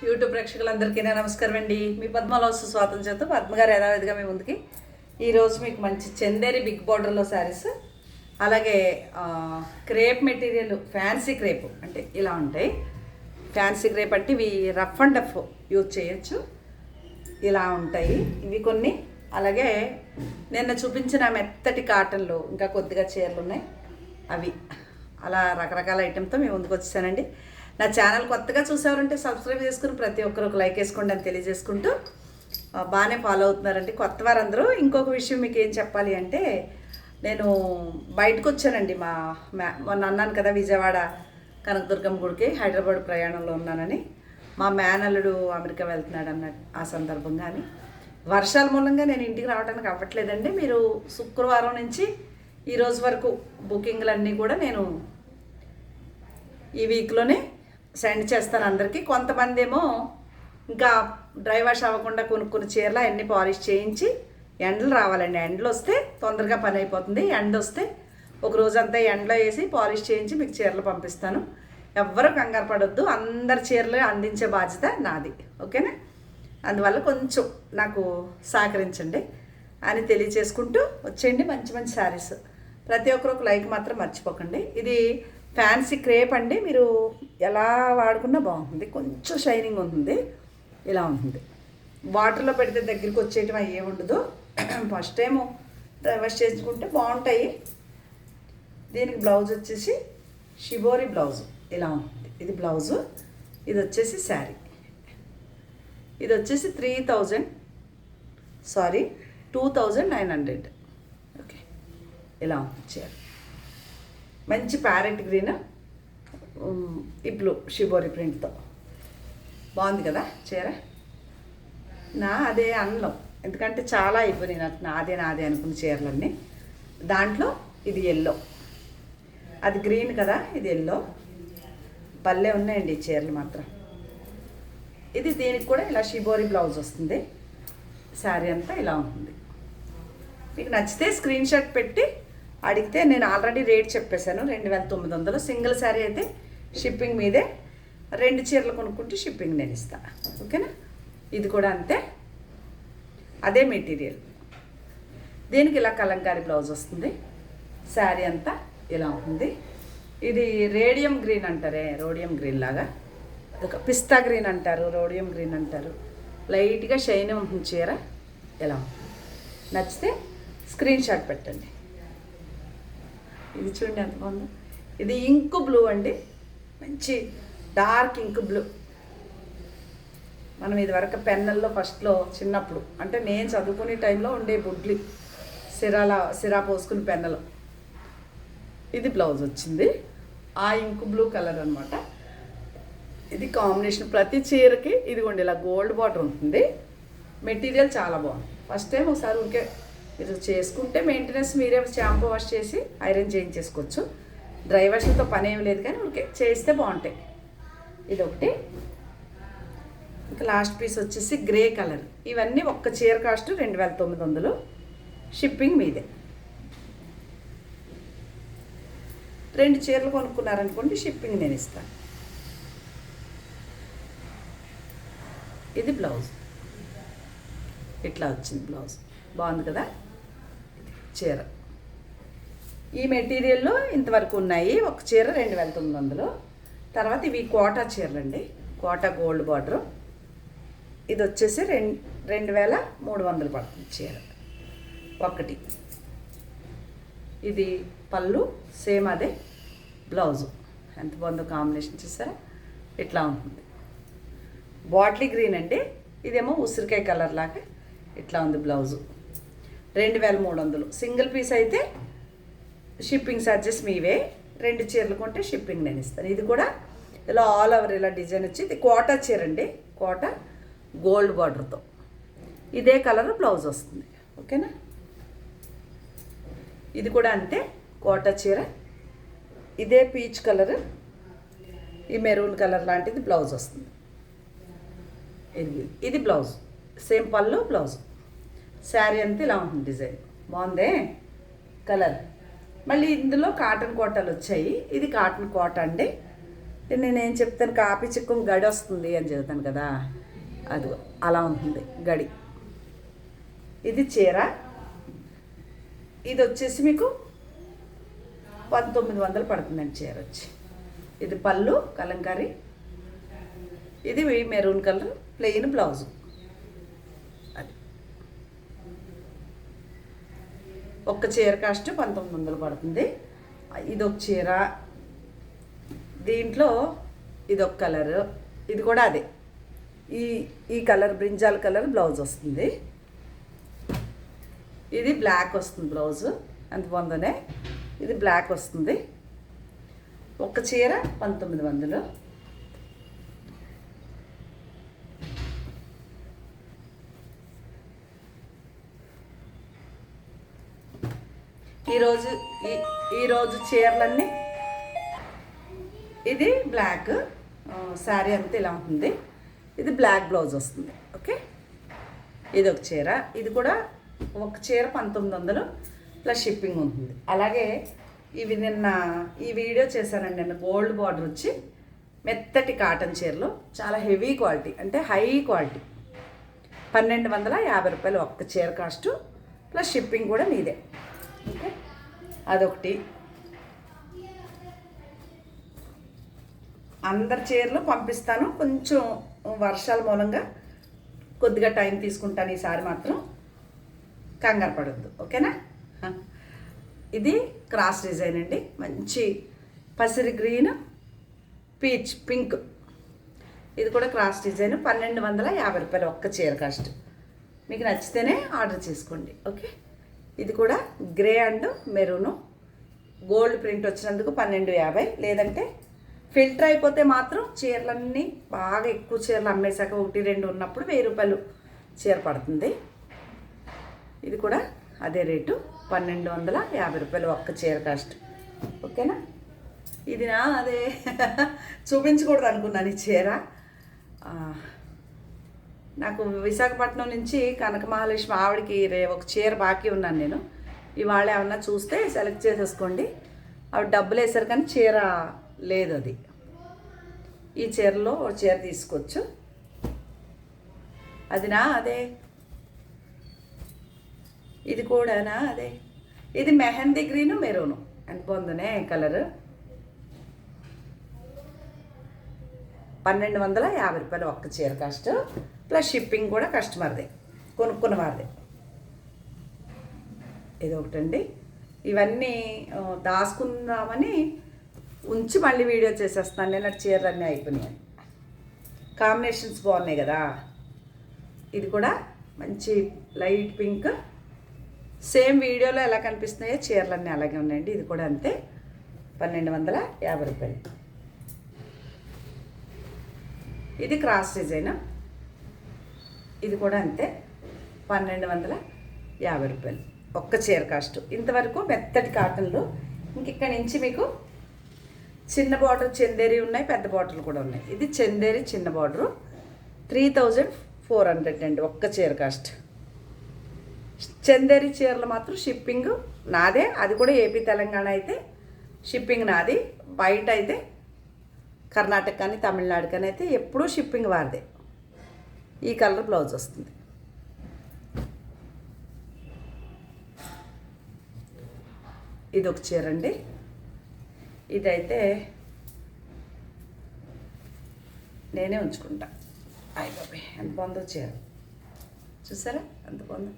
YouTube ప్రేక్షకులందరికీ నా నమస్కారం అండి. మీ పద్మలో స్వాతం చేస్తూ పద్మగారు యథావిధిగా మీ ముందుకి ఈరోజు మీకు మంచి చందేరి బిగ్ బార్డర్లో శారీస్, అలాగే క్రేప్ మెటీరియల్, ఫ్యాన్సీ క్రేప్ అంటే ఇలా ఉంటాయి. ఫ్యాన్సీ క్రేప్ అంటే ఇవి రఫ్ అండ్ టఫ్ యూజ్ చేయొచ్చు, ఇలా ఉంటాయి ఇవి కొన్ని. అలాగే నిన్న చూపించిన మెత్తటి కాటన్లో ఇంకా కొద్దిగా చీరలు ఉన్నాయి, అవి అలా రకరకాల ఐటెంతో మేము ముందుకు వచ్చేసానండి. నా ఛానల్ కొత్తగా చూసేవారంటే సబ్స్క్రైబ్ చేసుకుని ప్రతి ఒక్కరు ఒక లైక్ వేసుకోండి అని తెలియజేసుకుంటూ బాగానే ఫాలో అవుతున్నారండి కొత్త వారందరూ. ఇంకొక విషయం మీకు ఏం చెప్పాలి అంటే, నేను బయటకు వచ్చానండి. మొన్న అన్నాను కదా విజయవాడ కనకదుర్గమ్మ గుడికి హైదరాబాద్ ప్రయాణంలో ఉన్నానని. మా మేనల్లుడు అమెరికా వెళ్తున్నాడు అన్నట్టు ఆ సందర్భంగాని వర్షాల మూలంగా నేను ఇంటికి రావడానికి అవ్వట్లేదండి. మీరు శుక్రవారం నుంచి ఈరోజు వరకు బుకింగ్లన్నీ కూడా నేను ఈ వీక్లోనే సెండ్ చేస్తాను అందరికీ. కొంతమంది ఏమో ఇంకా డ్రై వాష్ అవ్వకుండా కొనుక్కున్న చీరలు అన్నీ పాలిష్ చేయించి ఎండలు రావాలండి. ఎండలు వస్తే తొందరగా పని అయిపోతుంది. ఎండ వస్తే ఒక రోజంతా ఎండలో వేసి పాలిష్ చేయించి మీకు చీరలు పంపిస్తాను. ఎవ్వరూ కంగారు పడొద్దు, అందరి చీరలు అందించే బాధ్యత నాది, ఓకేనా? అందువల్ల కొంచెం నాకు సహకరించండి అని తెలియచేసుకుంటూ వచ్చేయండి. మంచి మంచి శారీస్ ప్రతి ఒక్కరు ఒక లైక్ మాత్రం మర్చిపోకండి. ఇది ఫ్యాన్సీ క్రేప్ అండి, మీరు ఎలా వాడుకున్నా బాగుంటుంది. కొంచెం షైనింగ్ ఉంటుంది, ఇలా ఉంటుంది. వాటర్లో పెడితే దగ్గరికి వచ్చేయటం అవి ఏముండదు. ఫస్ట్ టైము డ్రై వాష్ చేసుకుంటే బాగుంటాయి. దీనికి బ్లౌజ్ వచ్చేసి షిబోరి బ్లౌజ్ ఇలా ఉంటుంది. ఇది బ్లౌజు, ఇది వచ్చేసి శారీ. ఇది వచ్చేసి 2900, ఓకే, ఇలా ఉంటుంది చీర. మంచి ప్యారెట్ గ్రీన్ ఇప్పుడు షిబోరి ప్రింట్తో బాగుంది కదా చీర. అదే అన్నం, ఎందుకంటే చాలా అయిపోయినాయి నాకు నాదే అనుకున్న చీరలన్నీ. దాంట్లో ఇది ఎల్లో, అది గ్రీన్ కదా, ఇది ఎల్లో. భలే ఉన్నాయండి ఈ చీరలు మాత్రం. ఇది దీనికి కూడా ఇలా షిబోరి బ్లౌజ్ వస్తుంది. శారీ అంతా ఇలా ఉంటుంది. మీకు నచ్చితే స్క్రీన్ షాట్ పెట్టి అడిగితే నేను ఆల్రెడీ రేట్ చెప్పేశాను, 2900. సింగిల్ శారీ అయితే షిప్పింగ్ మీదే, 2 చీరలు కొనుక్కుంటే షిప్పింగ్ నేను ఇస్తాను, ఓకేనా? ఇది కూడా అంతే, అదే మెటీరియల్. దీనికి ఇలా కలంకారీ బ్లౌజ్ వస్తుంది. శారీ అంతా ఇలా ఉంటుంది. ఇది రేడియం గ్రీన్ అంటారే, రోడియం గ్రీన్ లాగా, ఒక పిస్తా గ్రీన్ అంటారు, రోడియం గ్రీన్ అంటారు. లైట్గా షైన్ ఉంటుంది చీర, ఎలా నచ్చితే స్క్రీన్ షాట్ పెట్టండి. ఇది చూడండి ఎంత బాగుందో. ఇది ఇంక్ బ్లూ అండి, మంచి డార్క్ ఇంక్ బ్లూ. మనం ఇదివరకు పెన్నల్లో ఫస్ట్లో చిన్నప్పుడు, అంటే నేను చదువుకునే టైంలో ఉండే బుడ్లి సిరా పోసుకుని పెన్నలు. ఇది బ్లౌజ్ వచ్చింది, ఆ ఇంక్ బ్లూ కలర్ అనమాట. ఇది కాంబినేషన్ ప్రతి చీరకి ఇదిగోండి ఇలా గోల్డ్ బార్డర్ ఉంటుంది. మెటీరియల్ చాలా బాగుంది. ఫస్ట్ టైం ఒకసారి ఊరికే మీరు చేసుకుంటే మెయింటెనెన్స్ మీరే షాంపూ వాష్ చేసి ఐరన్ చేయించేసుకోవచ్చు. డ్రై వాష్లతో పని ఏమి లేదు, కానీ ఊరికే చేస్తే బాగుంటాయి. ఇదొకటి. ఇంకా లాస్ట్ పీస్ వచ్చేసి గ్రే కలర్. ఇవన్నీ ఒక్క చీర కాస్ట్ 2900, షిప్పింగ్ మీదే. 2 చీరలు కొనుక్కున్నారనుకోండి షిప్పింగ్ నేను ఇస్తాను. ఇది బ్లౌజ్, ఇట్లా వచ్చింది బ్లౌజ్, బాగుంది కదా చీర. ఈ మెటీరియల్లో ఇంతవరకు ఉన్నాయి. ఒక చీర 2900. తర్వాత ఇవి కోటా చీరలు అండి, కోటా గోల్డ్ బార్డర్. ఇది వచ్చేసి 2300 పడుతుంది చీర ఒకటి. ఇది పళ్ళు, సేమ్ అదే బ్లౌజు. ఎంత బాగుందో కాంబినేషన్ చూసారా, ఇట్లా ఉంటుంది. బాటిల్ గ్రీన్ అండి, ఇదేమో ఉసిరికాయ కలర్ లాగా ఇట్లా ఉంది బ్లౌజు. 2300. సింగిల్ పీస్ అయితే షిప్పింగ్ ఛార్జెస్ మీవే. 2 చీరలు కొంటే షిప్పింగ్ నేను ఇస్తాను. ఇది కూడా ఇలా ఆల్ ఓవర్ ఇలా డిజైన్ వచ్చి, ఇది కోటా చీర అండి, కోటా గోల్డ్ బార్డర్తో. ఇదే కలర్ బ్లౌజ్ వస్తుంది, ఓకేనా? ఇది కూడా అంతే, కోటా చీర. ఇదే పీచ్ కలర్, ఈ మెరూన్ కలర్ లాంటిది బ్లౌజ్ వస్తుంది. ఇది బ్లౌజ్, సేమ్ పళ్ళు బ్లౌజ్. శారీ అంతా ఇలా ఉంటుంది డిజైన్. బాగుందే కలర్. మళ్ళీ ఇందులో కాటన్ కోటాలు వచ్చాయి. ఇది కాటన్ కోట అండి, నేనేం చెప్తాను, కాపీ చిక్కం గడి వస్తుంది అని చెబుతాను కదా, అది అలా ఉంటుంది గడి. ఇది చీర, ఇది వచ్చేసి మీకు 1900 పడుతుందండి చీర వచ్చి. ఇది పళ్ళు కలంకారీ, ఇది మెరూన్ కలర్ ప్లెయిన్ బ్లౌజు. అది ఒక్క చీర కాస్ట్ 1900 పడుతుంది. ఇది ఒక చీర, దీంట్లో ఇది ఒక కలరు, ఇది కూడా అదే ఈ కలర్ బ్రింజాల్ కలర్ బ్లౌజ్ వస్తుంది. ఇది బ్లాక్ వస్తుంది బ్లౌజు, ఎంత బాగుందనే. ఇది బ్లాక్ వస్తుంది. ఒక్క చీర 1900. ఈరోజు చీరలన్నీ, ఇది బ్లాక్ శారీ అంతా ఇలా ఉంటుంది. ఇది బ్లాక్ బ్లౌజ్ వస్తుంది. ఓకే, ఇది ఒక చీర, ఇది కూడా ఒక చీర 1900 ప్లస్ షిప్పింగ్ ఉంటుంది. అలాగే ఇవి నిన్న ఈ వీడియో చేశానండి, నిన్న గోల్డ్ బార్డర్ వచ్చి మెత్తటి కాటన్ చీరలు, చాలా హెవీ క్వాలిటీ అంటే హై క్వాలిటీ, 1250 రూపాయలు ఒక్క చీర కాస్ట్ ప్లస్ షిప్పింగ్ కూడా మీదే. ఓకే, అదొకటి. అందరి చీరలు పంపిస్తాను, కొంచెం వర్షాల మూలంగా కొద్దిగా టైం తీసుకుంటాను ఈసారి మాత్రం, కంగారు పడద్దు. ఓకేనా. ఇది క్రాస్ డిజైన్ అండి, మంచి పసిరి గ్రీన్ పీచ్ పింక్, ఇది కూడా క్రాస్ డిజైన్, 1250 రూపాయలు ఒక్క చీర కాస్ట్. మీకు నచ్చితేనే ఆర్డర్ చేసుకోండి. ఓకే, ఇది కూడా grey and maroon gold print వచ్చినందుకు 1250. లేదంటే ఫిల్టర్ అయిపోతే మాత్రం చీరలన్నీ బాగా ఎక్కువ చీరలు అమ్మేశాక 1-2 ఉన్నప్పుడు 1000 రూపాయలు చీర పడుతుంది. ఇది కూడా అదే రేటు, 1250 రూపాయలు ఒక్క చీర కాస్ట్. ఓకేనా. ఇది నా అదే చూపించకూడదు అనుకున్నాను ఈ చీర. నాకు విశాఖపట్నం నుంచి కనక మహాలక్ష్మి ఆవిడకి ఒక చీర బాకీ ఉన్నాను నేను. ఇవాళ ఏమన్నా చూస్తే సెలెక్ట్ చేసేసుకోండి. ఆవిడ డబ్బులు వేసారు కానీ చీర లేదు. అది ఈ చీరలో ఒక చీర తీసుకోవచ్చు. అది నా అదే, ఇది కూడానా అదే. ఇది మెహందీ గ్రీను మెరూను, ఎంత బాగుందనే కలరు. 1250 రూపాయలు ఒక్క చీర కాస్ట్ ప్లస్ షిప్పింగ్ కూడా కస్టమర్దే, కొనుక్కున్న వారిదే. ఇది ఒకటండి. ఇవన్నీ దాచుకుందామని ఉంచి మళ్ళీ వీడియో చేసేస్తాను. నేను చీరలు అన్నీ అయిపోయినాయి. కాంబినేషన్స్ బాగున్నాయి కదా. ఇది కూడా మంచి లైట్ పింక్, సేమ్ వీడియోలో ఎలా కనిపిస్తున్నాయో చీరలన్నీ అలాగే ఉన్నాయండి. ఇది కూడా అంతే, 1250 రూపాయలు. ఇది క్రాస్ డిజైన్, ఇది కూడా అంతే, 1250 రూపాయలు ఒక్క చీర కాస్ట్. ఇంతవరకు మెత్తటి కాటన్లు. ఇంకిక్కడి నుంచి మీకు చిన్న బార్డర్ చందేరి ఉన్నాయి, పెద్ద బార్డర్లు కూడా ఉన్నాయి. ఇది చందేరి చిన్న బార్డరు, 3400 అండి ఒక్క చీర కాస్ట్. చందేరి చీరలు మాత్రం షిప్పింగ్ నాదే, అది కూడా ఏపీ తెలంగాణ అయితే షిప్పింగ్ నాది. బయట అయితే కర్ణాటక కానీ తమిళనాడు కానీ అయితే ఎప్పుడూ షిప్పింగ్ వారిదే. ఈ కలర్ బ్లౌజ్ వస్తుంది. ఇది ఒక చీర అండి. ఇదైతే నేనే ఉంచుకుంటా. అయ్య బాబాయ్ ఎంత బాగుందో చీర, చూసారా ఎంత బాగుందో.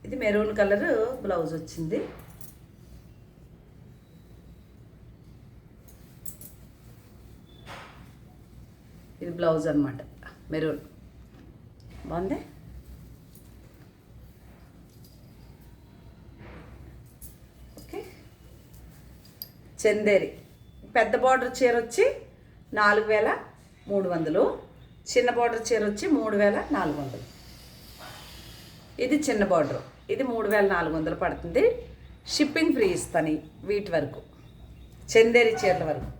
ఇది మెరూన్ కలర్ బ్లౌజ్ వచ్చింది. ఇది బ్లౌజ్ అనమాట, మెరూన్ బాగుంది. ఓకే, చందేరి పెద్ద బార్డర్ చీర వచ్చి 4300, చిన్న బార్డర్ చీర వచ్చి 3400. ఇది చిన్న బార్డర్, ఇది 3400 పడుతుంది. షిప్పింగ్ ఫ్రీ ఇస్తాను వీటి వరకు, చందేరి చీరల వరకు.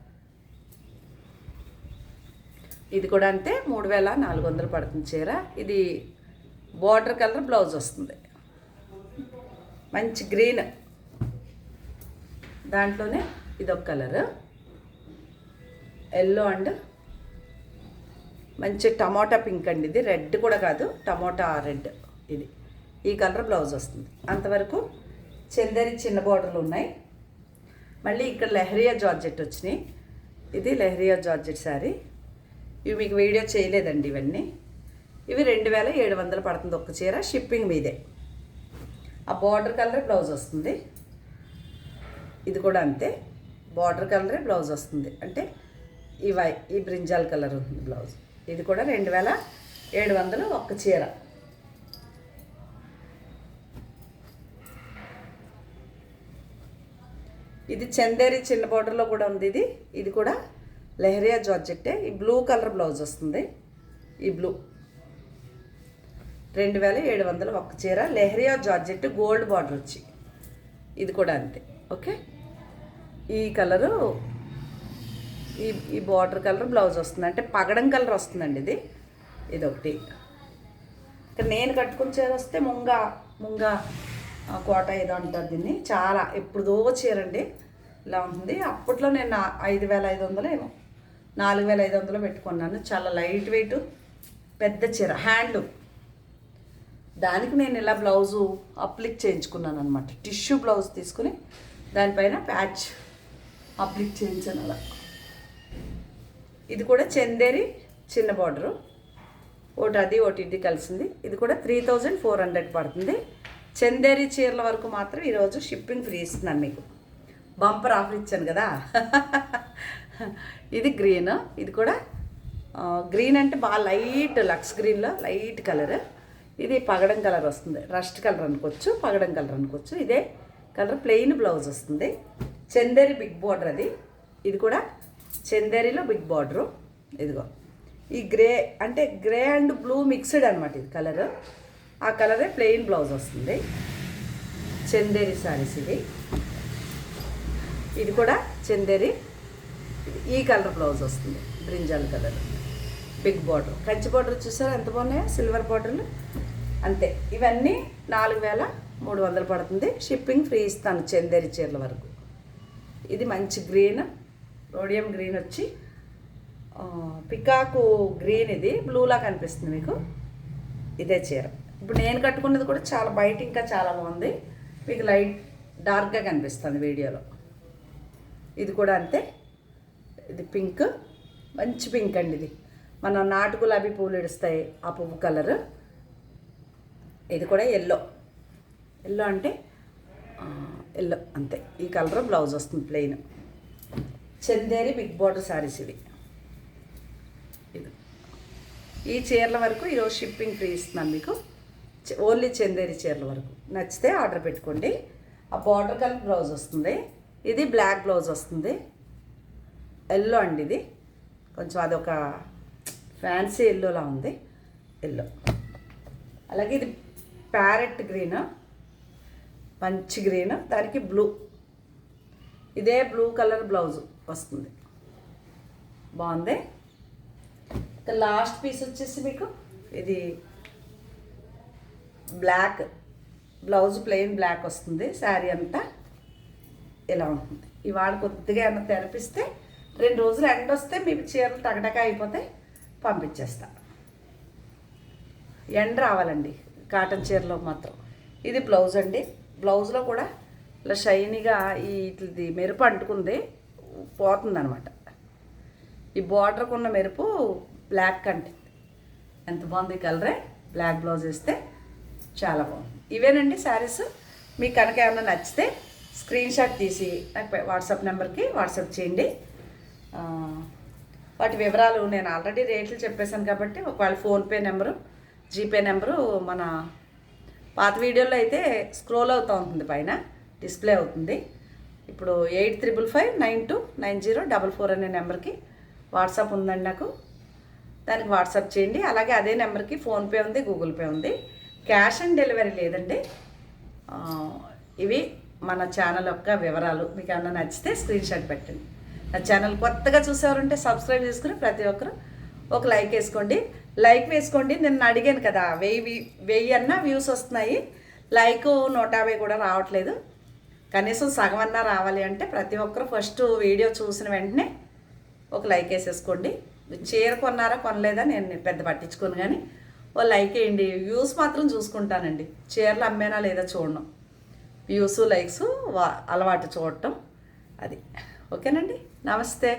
ఇది కూడా అంతే, 3400 పడుతుంది చీర. ఇది బార్డర్ కలర్ బ్లౌజ్ వస్తుంది, మంచి గ్రీన్, దాంట్లోనే ఇదొక కలరు ఎల్లో అండ్ మంచి టమాటా పింక్ అండి. ఇది రెడ్ కూడా కాదు, టమాటా రెడ్. ఇది ఈ కలర్ బ్లౌజ్ వస్తుంది. అంతవరకు చందేరి చిన్న బార్డర్లు ఉన్నాయి. మళ్ళీ ఇక్కడ లెహరియా జార్జెట్ వచ్చినాయి. ఇది లెహరియా జార్జెట్ శారీ. ఇవి మీకు వీడియో చేయలేదండి. ఇవి 2700 పడుతుంది ఒక్క చీర, షిప్పింగ్ మీదే. ఆ బార్డర్ కలర్ బ్లౌజ్ వస్తుంది. ఇది కూడా అంతే, బార్డర్ కలరే బ్లౌజ్ వస్తుంది. అంటే ఈ బ్రింజాల్ కలర్ ఉంది బ్లౌజ్. ఇది కూడా 2700 ఒక్క చీర. ఇది చందేరి చిన్న బార్డర్లో కూడా ఉంది. ఇది కూడా లెహరియా జార్జెట్టే. ఈ బ్లూ కలర్ బ్లౌజ్ వస్తుంది. ఈ బ్లూ 2700 ఒక్క చీర, లెహరియా జార్జెట్ గోల్డ్ బార్డర్ వచ్చి. ఇది కూడా అంతే. ఓకే, ఈ కలరు ఈ బార్డర్ కలర్ బ్లౌజ్ వస్తుంది. అంటే పగడం కలర్ వస్తుందండి. ఇది ఒకటి. ఇక్కడ నేను కట్టుకున్న చీర వస్తే ముంగా కోట ఏదో అంటారు దీన్ని. చాలా ఎప్పుడుదో చీరండి, ఇలా ఉంటుంది. అప్పట్లో నేను 5500 ఏమో 4500 పెట్టుకున్నాను. చాలా లైట్ వెయిట్ పెద్ద చీర, హ్యాండ్లూమ్. దానికి నేను ఇలా బ్లౌజు అప్లిక్ చేయించుకున్నాను అనమాట. టిష్యూ బ్లౌజ్ తీసుకుని దానిపైన ప్యాచ్ అప్లిక్ చేయించాను అలా. ఇది కూడా చందేరి చిన్న బార్డరు. ఒకటి ఇది కలిసింది. ఇది కూడా 3400 పడుతుంది. చందేరి చీరల వరకు మాత్రం ఈరోజు షిప్పింగ్ ఫ్రీ ఇస్తున్నాను మీకు. బంపర్ ఆఫర్ ఇచ్చాను కదా. ఇది గ్రీన్. ఇది కూడా గ్రీన్ అంటే బాగా లైట్ లక్స్ గ్రీన్లో లైట్ కలర్. ఇది పగడం కలర్ వస్తుంది. రస్ట్ కలర్ అనుకోవచ్చు, పగడం కలర్ అనుకోవచ్చు. ఇదే కలర్ ప్లెయిన్ బ్లౌజ్ వస్తుంది. చందేరి బిగ్ బార్డర్ అది. ఇది కూడా చందేరిలో బిగ్ బార్డరు. ఇదిగో ఈ గ్రే అంటే గ్రే అండ్ బ్లూ మిక్స్డ్ అనమాట. ఇది కలర్, ఆ కలరే ప్లెయిన్ బ్లౌజ్ వస్తుంది. చందేరి శారీస్ ఇది. ఇది కూడా చందేరి. ఈ కలర్ బ్లౌజ్ వస్తుంది, brinjal colour, big border. Kanchi border చూసారా ఎంత బాగున్నాయో, సిల్వర్ బార్డర్లు. అంతే. ఇవన్నీ 4300 పడుతుంది. షిప్పింగ్ ఫ్రీ ఇస్తాను చందేరి చీరల వరకు. ఇది మంచి గ్రీన్, రోడియం గ్రీన్ వచ్చి పికాకు గ్రీన్. ఇది బ్లూలా కనిపిస్తుంది మీకు. ఇదే చీర ఇప్పుడు నేను కట్టుకున్నది కూడా చాలా బయట ఇంకా చాలా బాగుంది. మీకు లైట్ డార్క్గా కనిపిస్తుంది వీడియోలో. ఇది కూడా అంతే. ఇది పింక్, మంచి పింక్ అండి. ఇది మన నాటు గులాబీ పూలు ఇడుస్తాయి ఆ పువ్వు కలర్. ఇది కూడా ఎల్లో అంటే ఎల్లో అంతే. ఈ కలర్ బ్లౌజ్ వస్తుంది plain. Chanderi big border saris ఇవి. ఇది ఈ చీరల వరకు ఈరోజు షిప్పింగ్ ఫ్రీ ఇస్తున్నాను మీకు. ఓన్లీ చందేరి చీరల వరకు. నచ్చితే ఆర్డర్ పెట్టుకోండి. ఆ బార్డర్ కలర్ బ్లౌజ్ వస్తుంది. ఇది బ్లాక్ బ్లౌజ్ వస్తుంది. ఎల్లో అండి. ఇది కొంచెం అదొక ఫ్యాన్సీ ఎల్లోలా ఉంది. ఎల్లో. అలాగే ఇది ప్యారెట్ గ్రీన్, మంచి గ్రీన్, దానికి బ్లూ. ఇదే బ్లూ కలర్ బ్లౌజ్ వస్తుంది. బాగుంది. ఇక లాస్ట్ పీస్ వచ్చేసి మీకు ఇది బ్లాక్ బ్లౌజ్, ప్లెయిన్ బ్లాక్ వస్తుంది. శారీ అంతా ఇలా ఉంటుంది. ఇవాళ కొద్దిగా ఏమన్నా తెరపిస్తే 2 రోజులు ఎండ వస్తే మీకు చీరలు టగటగా అయిపోతే పంపించేస్తా. ఎండ రావాలండి కాటన్ చీరలో మాత్రం. ఇది బ్లౌజ్ అండి. బ్లౌజ్లో కూడా ఇలా షైనీగా ఇది మెరుపు అంటుకుంది, పోతుందనమాట. ఈ బార్డర్కు ఉన్న మెరుపు బ్లాక్ అంటుంది. ఎంత బాగుంది కలరే. బ్లాక్ బ్లౌజ్ వేస్తే చాలా బాగుంది. ఇవేనండి శారీస్. మీకు కనుక ఏమైనా నచ్చితే స్క్రీన్ షాట్ తీసి నాకు వాట్సాప్ నెంబర్కి వాట్సాప్ చేయండి. వాటి వివరాలు నేను ఆల్రెడీ రేట్లు చెప్పేశాను కాబట్టి ఒకవేళ ఫోన్పే నెంబరు, జీపే నెంబరు మన పాత వీడియోలో అయితే స్క్రోల్ అవుతూ ఉంటుంది, పైన డిస్ప్లే అవుతుంది. ఇప్పుడు 8555929044 అనే నెంబర్కి వాట్సాప్ ఉందండి నాకు. దానికి వాట్సాప్ చేయండి. అలాగే అదే నెంబర్కి ఫోన్పే ఉంది, గూగుల్ పే ఉంది. క్యాష్ ఆన్ డెలివరీ లేదండి. ఇవి మన ఛానల్ యొక్క వివరాలు. మీకు ఏమన్నా నచ్చితే స్క్రీన్ షాట్ పెట్టండి. నా ఛానల్ కొత్తగా చూసేవారంటే సబ్స్క్రైబ్ చేసుకుని ప్రతి ఒక్కరు ఒక లైక్ వేసుకోండి. లైక్ వేసుకోండి. నేను అడిగాను కదా 1000 అన్నా వ్యూస్ వస్తున్నాయి, లైక్ 150 కూడా రావట్లేదు. కనీసం సగం అన్నా రావాలి అంటే ప్రతి ఒక్కరు ఫస్ట్ వీడియో చూసిన వెంటనే ఒక లైక్ వేసేసుకోండి. చీర కొన్నారా కొనలేదా నేను పెద్ద పట్టించుకోను, కానీ ఓ లైక్ వేయండి. వ్యూస్ మాత్రం చూసుకుంటానండి, చీరలు అమ్మేనా లేదా చూడడం. వ్యూస్ లైక్స్ అలవాటు చూడటం అది. ఓకేనండి, నమస్తే.